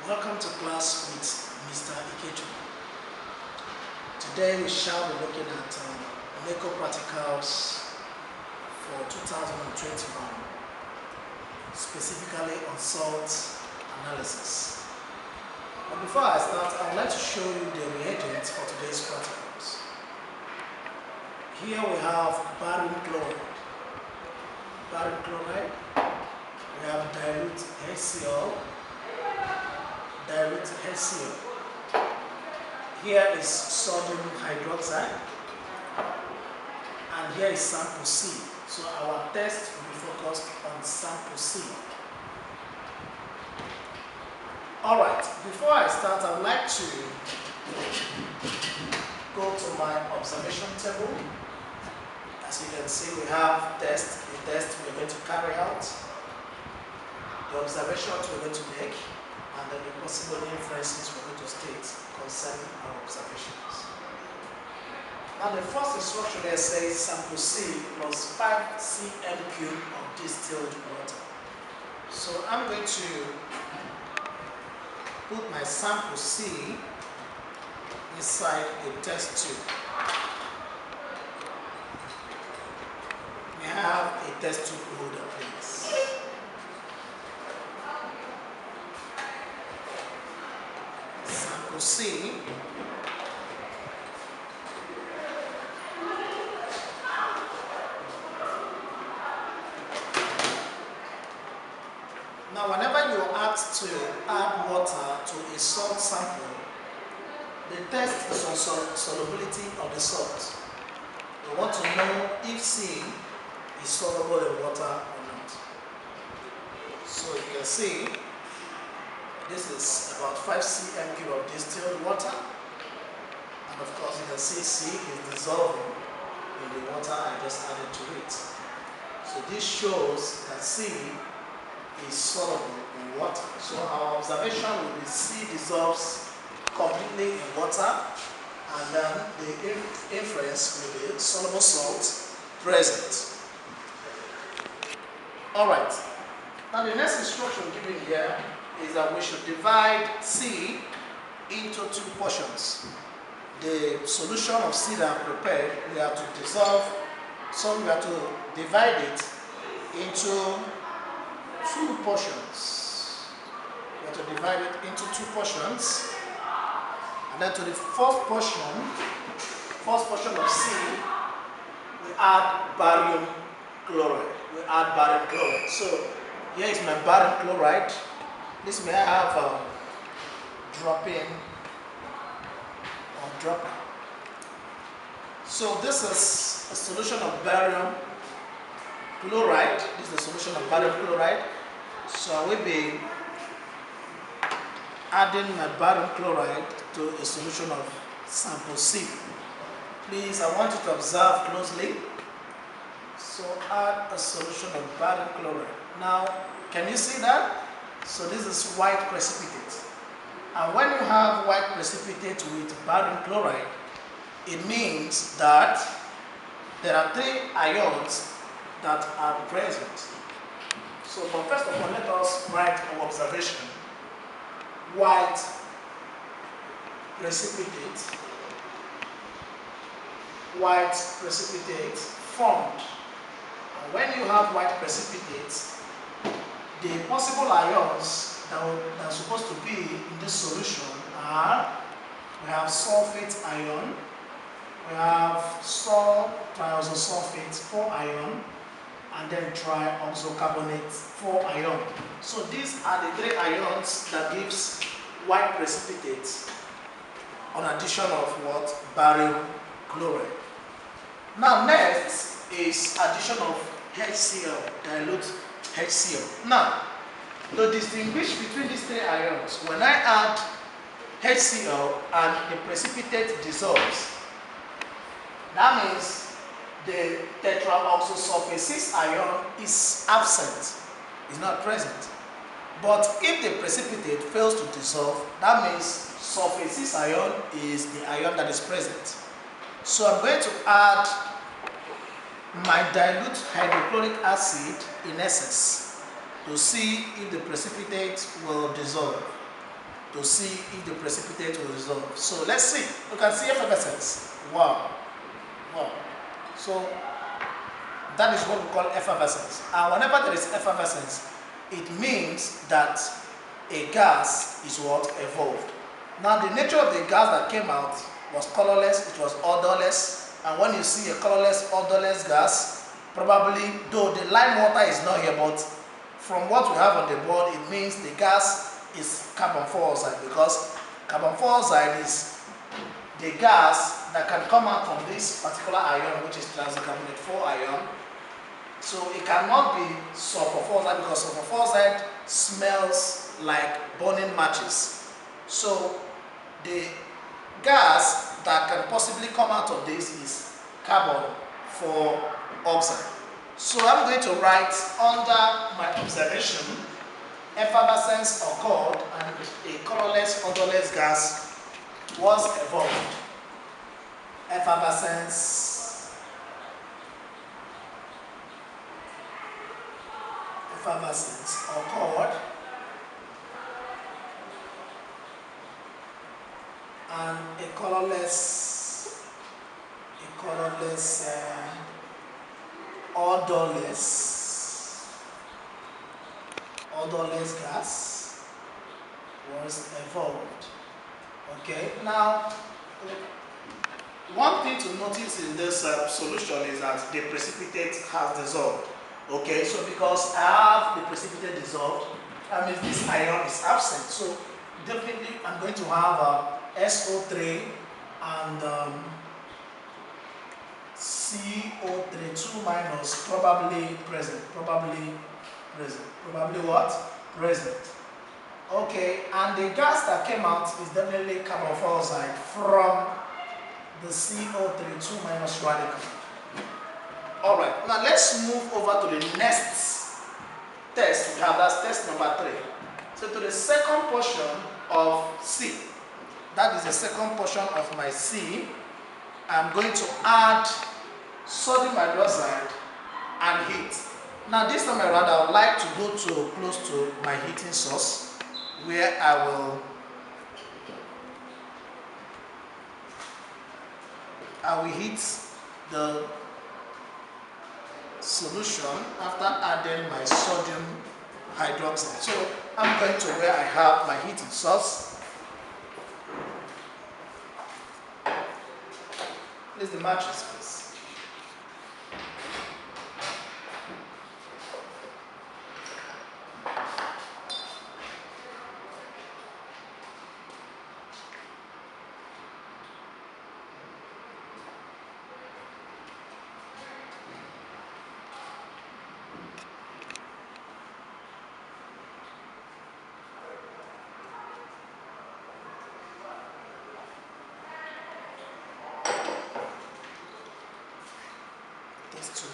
Welcome to class with Mr. Ikechu. Today we shall be looking at NECO practicals for 2021, specifically on salt analysis. But before I start, I would like to show you the reagents for today's practicals. Here we have barium chloride. Barium chloride. We have dilute HCl. Dilute HCl. Here is sodium hydroxide, and here is sample C. So our test will be focused on sample C. Alright, before I start, I would like to go to my observation table. As you can see, we have the test we're going to carry out, the observations we're going to make, and then the possible inferences we're going to state concerning our observations. Now the first instruction there says sample C plus 5 cm³ of distilled water. So I'm going to put my sample C inside a test tube. May I have a test tube holder, please? Sample C. Now, whenever you are asked to add water to a salt sample, the test is on solubility of the salt. We want to know if C is soluble in water or not. So you can see this is about 5 cm³ of distilled water, and of course you can see C is dissolving in the water I just added to it. So this shows that C is soluble in water. So our observation will be C dissolves completely in water, and then the inference will be soluble salt present. Alright, now the next instruction given here is that we should divide C into two portions. The solution of C that I prepared, we have to dissolve, so we have to divide it into two portions. We have to divide it into two portions, and then to the first portion of C, we add barium chloride. So here is my barium chloride. This may have dropping or dropper. So this is a solution of barium chloride. This is the solution of barium chloride. So I will be adding my barium chloride to a solution of sample C. Please, I want you to observe closely. So add a solution of barium chloride. Now, can you see that? So this is white precipitate. And when you have white precipitate with barium chloride, it means that there are 3 ions that are present. So, but first of all, let us write our observation. White precipitate formed. And when you have white precipitate, the possible ions that are supposed to be in this solution are, we have sulfate ion, we have triisosulfate 4 ion, and then trioxocarbonate 4 ion. So these are the 3 ions that gives white precipitate on addition of what? Barium chloride. Now next is addition of HCl, dilute HCl. Now, to distinguish between these 3 ions, when I add HCl and the precipitate dissolves, that means the tetraoxosulfate 6 ion is absent, is not present. But if the precipitate fails to dissolve, that means sulfate 6 ion is the ion that is present. So I'm going to add my dilute hydrochloric acid in excess to see if the precipitate will dissolve. to see if the precipitate will dissolve. So let's see. You can see effervescence. Wow. Wow. So that is what we call effervescence. And whenever there is effervescence, it means that a gas is what? Evolved. Now the nature of the gas that came out was colorless, it was odorless. And when you see a colorless, odorless gas, probably, though the lime water is not here, but from what we have on the board, it means the gas is carbon dioxide, because carbon dioxide is the gas that can come out from this particular ion, which is transcarbonate 4 ion. So it cannot be sulfur dioxide, because sulfur dioxide smells like burning matches. So the gas that can possibly come out of this is carbon dioxide. So I'm going to write under my observation, effervescence occurred and a colorless, odorless gas was evolved. Effervescence occurred and a colorless, odorless gas was evolved. Okay, now one thing to notice in this solution is that the precipitate has dissolved. Okay, so because I have the precipitate dissolved, that means this ion is absent. So definitely I'm going to have SO3 and CO3, 2 minus, probably present. Probably what? Present. Okay, and the gas that came out is definitely carbon dioxide from the CO3, 2 minus radical. Alright, now let's move over to the next test. We have that's test number 3. So to the second portion of C, that is the second portion of my C, I'm going to add sodium hydroxide and heat. Now this time around, I would like to go to close to my heating source, where I will heat the solution after adding my sodium hydroxide. So I'm going to where I have my heating source. Please, the matches, please. Too low.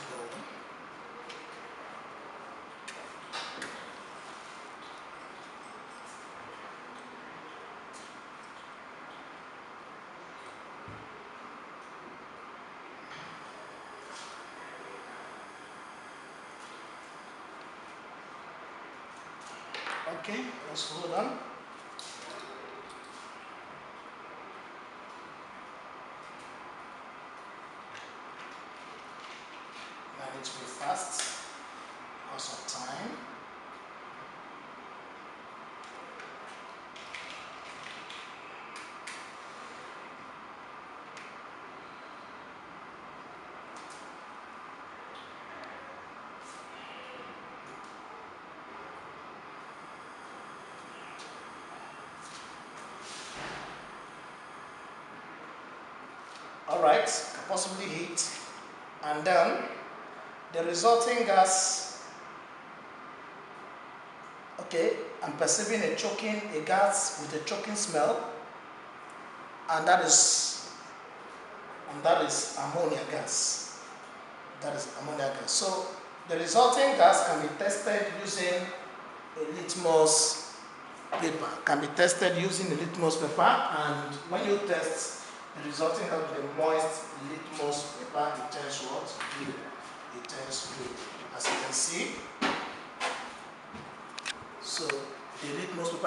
Okay, let's hold on. I need to be fast because of time. Alright, can possibly heat, and then the resulting gas, okay, I'm perceiving a gas with a choking smell, and that is ammonia gas. That is ammonia gas. So the resulting gas can be tested using a litmus paper. And when you test the resulting gas with a moist litmus paper, it turns what? Blue. It turns blue, as you can see. So the litmus paper is